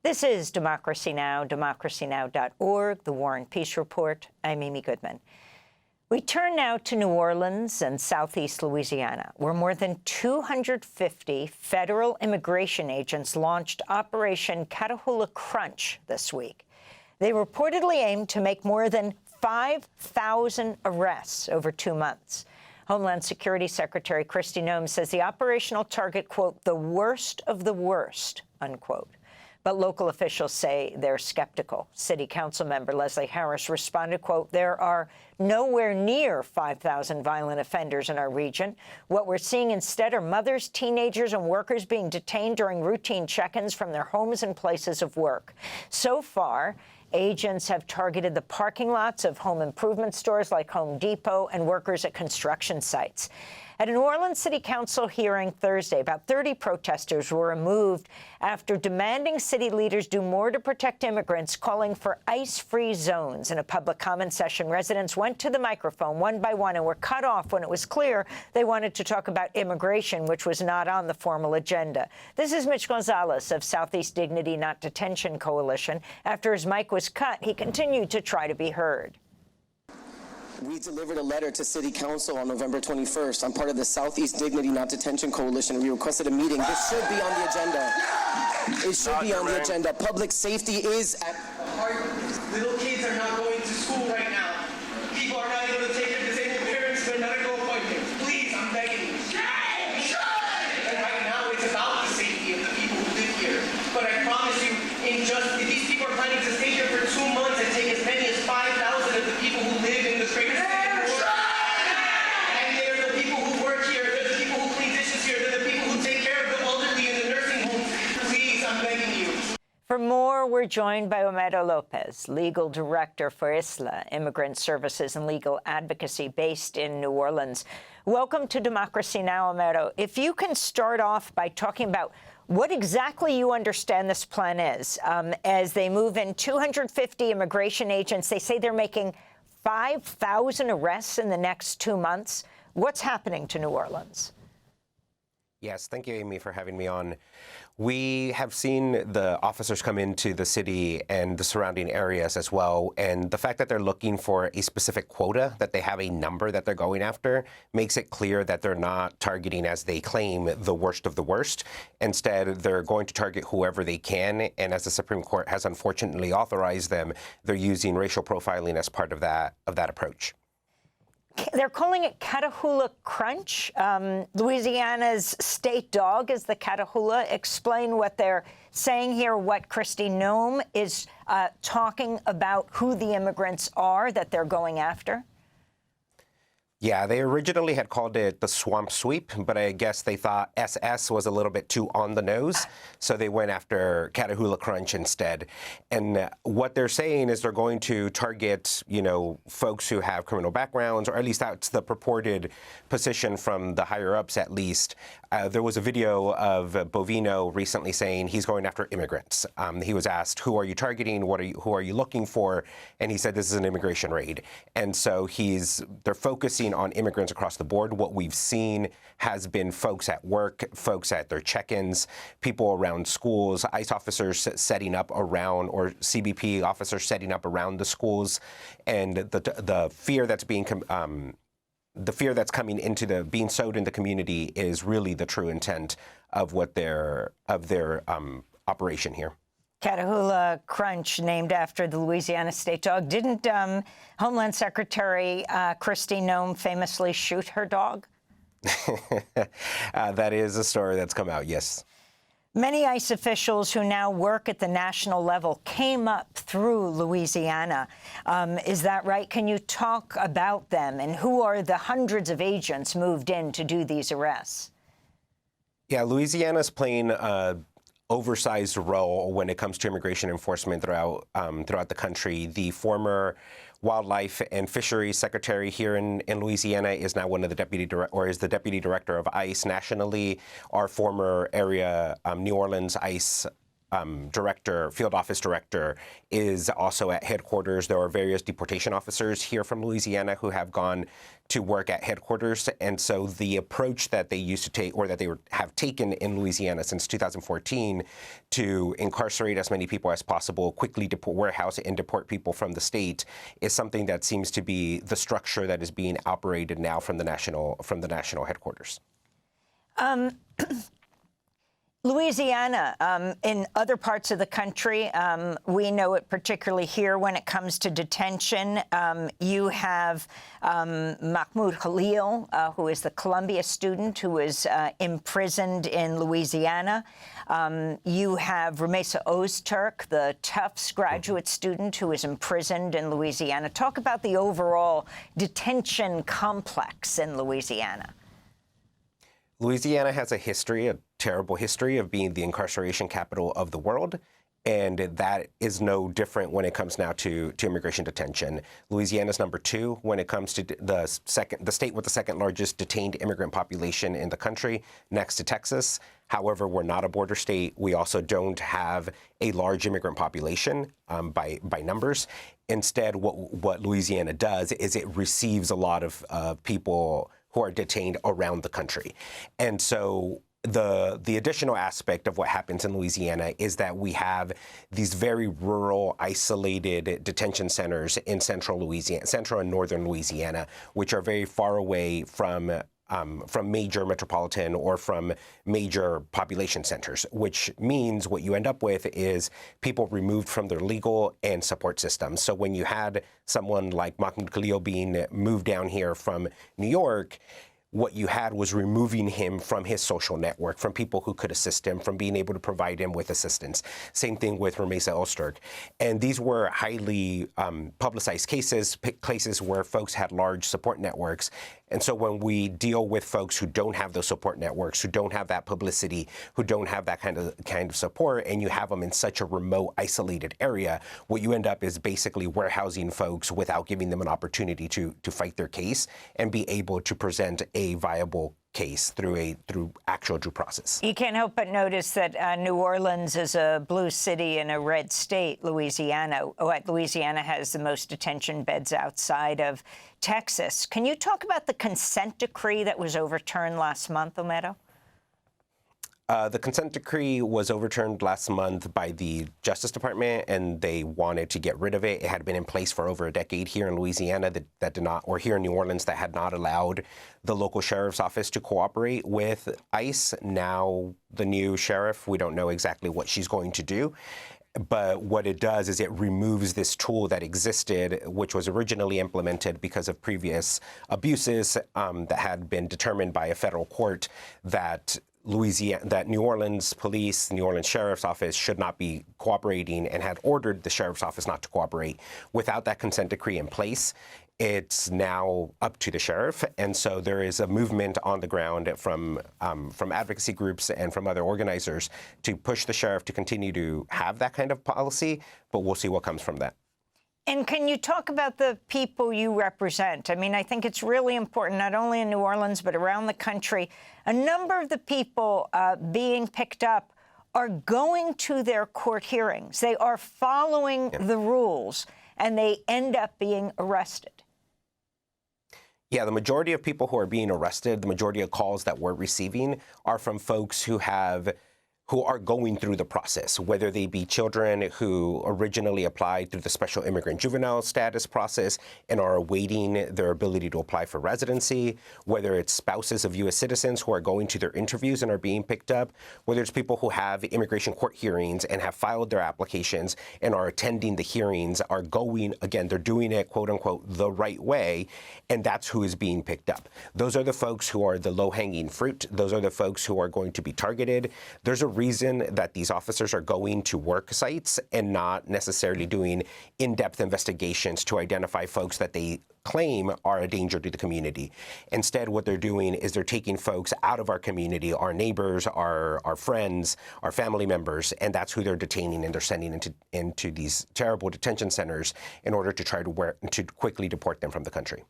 This is Democracy Now!, democracynow.org, The War and Peace Report. I'm Amy Goodman. We turn now to New Orleans and southeast Louisiana, where more than 250 federal immigration agents launched Operation Catahoula Crunch this week. They reportedly aimed to make more than 5,000 arrests over 2 months. Homeland Security Secretary Kristi Noem says the operational target, quote, the worst of the worst, unquote. But local officials say they're skeptical. City Council member Leslie Harris responded, quote, there are nowhere near 5,000 violent offenders in our region. What we're seeing instead are mothers, teenagers, and workers being detained during routine check-ins from their homes and places of work. So far, agents have targeted the parking lots of home improvement stores like Home Depot and workers at construction sites. At a New Orleans City Council hearing Thursday, about 30 protesters were removed after demanding city leaders do more to protect immigrants, calling for ICE-free zones. In a public comment session, residents went to the microphone one by one and were cut off when it was clear they wanted to talk about immigration, which was not on the formal agenda. This is Mitch Gonzalez of Southeast Dignity Not Detention Coalition. After his mic was cut, he continued to try to be heard. We delivered a letter to City Council on November 21st. I'm part of the Southeast Dignity Not Detention Coalition. We requested a meeting. This should be on the agenda. It should be on the agenda. Public safety is at heart. Little kids are not going to school right now. People are not able to take their disabled parents to their medical appointments. Please, I'm begging you. And right now, it's about the safety of the people who live here. But I promise you, if these people are planning to stay here for 2 months and take as many as 5,000 of the people who live in this greater city of New Orleans. And they're the people who work here, they're the people who clean dishes here, they're the people who take care of the elderly in the nursing homes. Please, I'm begging you. For more, we're joined by Homero López, legal director for ISLA, Immigrant Services and Legal Advocacy, based in New Orleans. Welcome to Democracy Now!, Homero. If you can start off by talking about what exactly you understand this plan is. As they move in 250 immigration agents, they say they're making 5,000 arrests in the next 2 months. What's happening to New Orleans? Yes, thank you, Amy, for having me on. We have seen the officers come into the city and the surrounding areas as well, and the fact that they're looking for a specific quota, that they have a number that they're going after, makes it clear that they're not targeting, as they claim, the worst of the worst. Instead, they're going to target whoever they can, and as the Supreme Court has unfortunately authorized them, they're using racial profiling as part of that approach. They're calling it Catahoula Crunch. Louisiana's state dog is the Catahoula. Explain what they're saying here, what Kristi Noem is talking about, who the immigrants are that they're going after. Yeah, they originally had called it the Swamp Sweep, but I guess they thought SS was a little bit too on the nose, so they went after Catahoula Crunch instead. And what they're saying is they're going to target, folks who have criminal backgrounds, or at least that's the purported position from the higher-ups at least. There was a video of Bovino recently saying he's going after immigrants. He was asked, who are you targeting? Who are you looking for? And he said this is an immigration raid. And so they're focusing on immigrants across the board. What we've seen has been folks at work, folks at their check-ins, people around schools, ICE officers setting up around, or CBP officers setting up around the schools, and the fear that's being being sowed in the community is really the true intent of their operation here. Catahoula Crunch, named after the Louisiana state dog. Didn't Homeland Secretary Kristi Noem famously shoot her dog? That is a story that's come out, yes. Many ICE officials who now work at the national level came up through Louisiana. Is that right? Can you talk about them, and who are the hundreds of agents moved in to do these arrests? Yeah, Louisiana's playing oversized role when it comes to immigration enforcement throughout the country. The former Wildlife and Fisheries Secretary here in Louisiana is now one of the the deputy director of ICE nationally. Our former area New Orleans ICE field office director, is also at headquarters. There are various deportation officers here from Louisiana who have gone to work at headquarters. And so the approach that they used to take, or that they have taken in Louisiana since 2014, to incarcerate as many people as possible, quickly warehouse and deport people from the state, is something that seems to be the structure that is being operated now from the national headquarters. Louisiana, in other parts of the country, we know it particularly here when it comes to detention. You have Mahmoud Khalil, who is the Columbia student who was imprisoned in Louisiana. You have Rumeysa Öztürk, the Tufts graduate student who is imprisoned in Louisiana. Talk about the overall detention complex in Louisiana. Louisiana has a terrible history of being the incarceration capital of the world, and that is no different when it comes now to immigration detention. Louisiana's number 2 when it comes to the state with the second largest detained immigrant population in the country, next to Texas. However, we're not a border state. We also don't have a large immigrant population by numbers. Instead, what Louisiana does is it receives a lot of people who are detained around the country. And so the additional aspect of what happens in Louisiana is that we have these very rural, isolated detention centers in central and northern Louisiana, which are very far away from major metropolitan or from major population centers, which means what you end up with is people removed from their legal and support systems. So when you had someone like Mahmoud Khalil being moved down here from New York, what you had was removing him from his social network, from people who could assist him, from being able to provide him with assistance. Same thing with Rumeysa Öztürk. And these were highly publicized cases where folks had large support networks. And so when we deal with folks who don't have those support networks, who don't have that publicity, who don't have that kind of support, and you have them in such a remote, isolated area, what you end up is basically warehousing folks without giving them an opportunity to fight their case and be able to present a viable case through actual due process. You can't help but notice that New Orleans is a blue city in a red state. Louisiana has the most detention beds outside of Texas. Can you talk about the consent decree that was overturned last month, Homero? The consent decree was overturned last month by the Justice Department, and they wanted to get rid of it. It had been in place for over a decade here in Louisiana that did not, or here in New Orleans, that had not allowed the local sheriff's office to cooperate with ICE. Now, the new sheriff, we don't know exactly what she's going to do. But what it does is it removes this tool that existed, which was originally implemented because of previous abuses that had been determined by a federal court that New Orleans police, New Orleans sheriff's office should not be cooperating, and had ordered the sheriff's office not to cooperate. Without that consent decree in place, it's now up to the sheriff. And so there is a movement on the ground from advocacy groups and from other organizers to push the sheriff to continue to have that kind of policy, but we'll see what comes from that. And can you talk about the people you represent? I mean, I think it's really important, not only in New Orleans, but around the country. A number of the people being picked up are going to their court hearings. They are following the rules, and they end up being arrested. Yeah, the majority of people who are being arrested, the majority of calls that we're receiving are from folks who are going through the process, whether they be children who originally applied through the special immigrant juvenile status process and are awaiting their ability to apply for residency, whether it's spouses of U.S. citizens who are going to their interviews and are being picked up, whether it's people who have immigration court hearings and have filed their applications and are attending the hearings, are going, again, they're doing it, quote unquote, the right way, and that's who is being picked up. Those are the folks who are the low-hanging fruit. Those are the folks who are going to be targeted. There's a reason that these officers are going to work sites and not necessarily doing in-depth investigations to identify folks that they claim are a danger to the community. Instead, what they're doing is they're taking folks out of our community, our neighbors, our friends, our family members, and that's who they're detaining, and they're sending into these terrible detention centers in order to try to quickly deport them from the country.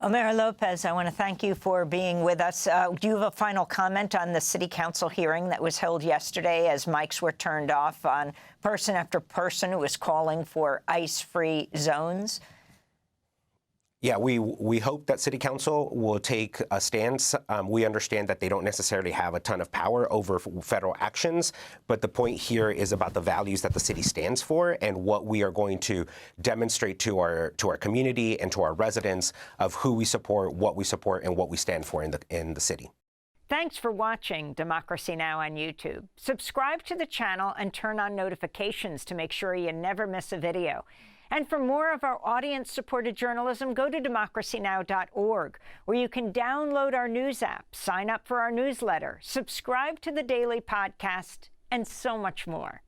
Homero López, I want to thank you for being with us. Do you have a final comment on the City Council hearing that was held yesterday as mics were turned off on person after person who was calling for ICE-free zones? Yeah, we hope that City Council will take a stance. We understand that they don't necessarily have a ton of power over federal actions, but the point here is about the values that the city stands for and what we are going to demonstrate to our community and to our residents of who we support, and what we stand for in the city. Thanks for watching Democracy Now! On YouTube. Subscribe to the channel and turn on notifications to make sure you never miss a video. And for more of our audience-supported journalism, go to democracynow.org, where you can download our news app, sign up for our newsletter, subscribe to the daily podcast, and so much more.